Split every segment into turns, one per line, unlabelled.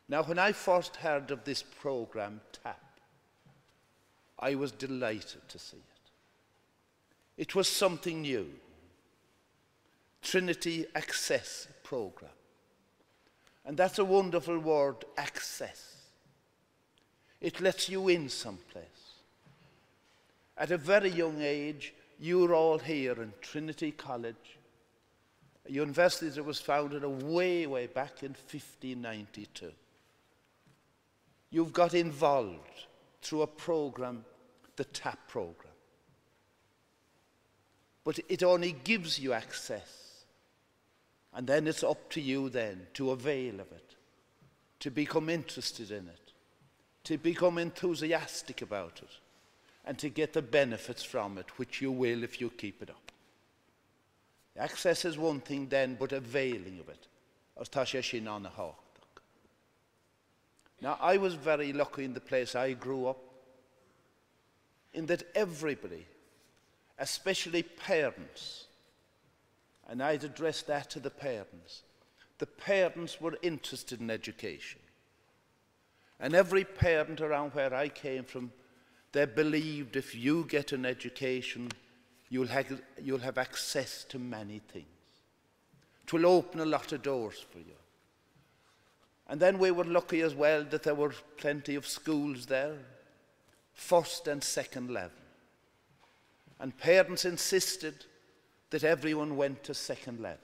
Now, when I first heard of this programme, TAP, I was delighted to see it. It was something new. Trinity Access Programme. And that's a wonderful word, access. It lets you in someplace. At a very young age, you're all here in Trinity College, a university that was founded way, way back in 1592. You've got involved through a programme, the TAP programme. But it only gives you access. And then it's up to you then to avail of it, to become interested in it, to become enthusiastic about it, and to get the benefits from it, which you will if you keep it up. Access is one thing then, but availing of it. Now, I was very lucky in the place I grew up, in that everybody, especially parents, and I'd address that to the parents were interested in education. And every parent around where I came from, they believed if you get an education, you'll have access to many things. It will open a lot of doors for you. And then we were lucky as well that there were plenty of schools there, first and second level. And parents insisted that everyone went to second level.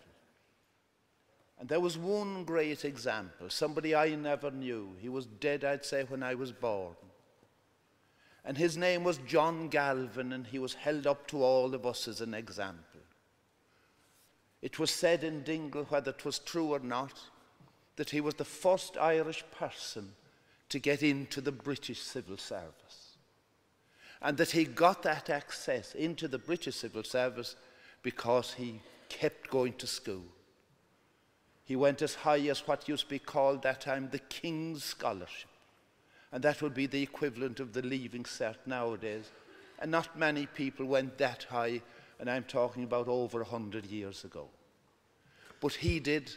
And there was one great example, somebody I never knew. He was dead, I'd say, when I was born. And his name was John Galvin, and he was held up to all of us as an example. It was said in Dingle, whether it was true or not, that he was the first Irish person to get into the British civil service. And that he got that access into the British civil service because he kept going to school. He went as high as what used to be called that time the King's Scholarship. And that would be the equivalent of the Leaving Cert nowadays. And not many people went that high, and I'm talking about over 100 years ago. But he did,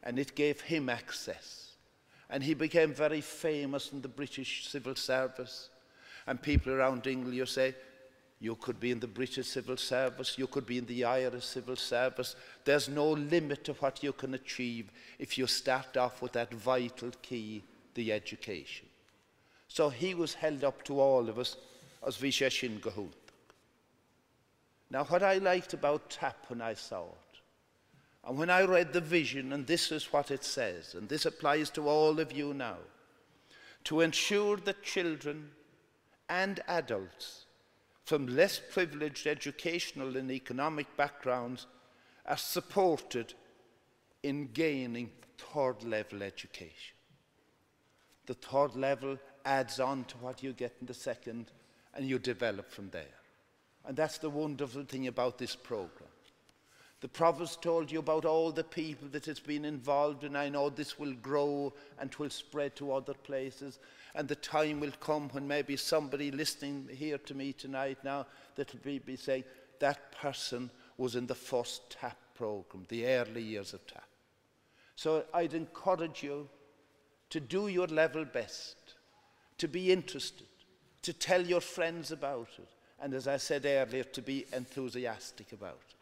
and it gave him access. And he became very famous in the British civil service. And people around Dingle, you say, you could be in the British civil service, you could be in the Irish civil service. There's no limit to what you can achieve if you start off with that vital key, the education. So he was held up to all of us as Visha Shin Gahut. Now, what I liked about TAP when I saw it, and when I read the vision, and this is what it says, and this applies to all of you now, to ensure that children and adults from less privileged educational and economic backgrounds are supported in gaining third-level education. The third level adds on to what you get in the second, and you develop from there. And that's the wonderful thing about this program. The Provost told you about all the people that it's been involved in. I know this will grow and will spread to other places. And the time will come when maybe somebody listening here to me tonight now that will be saying, that person was in the first TAP program, the early years of TAP. So I'd encourage you to do your level best, to be interested, to tell your friends about it, and as I said earlier, to be enthusiastic about it.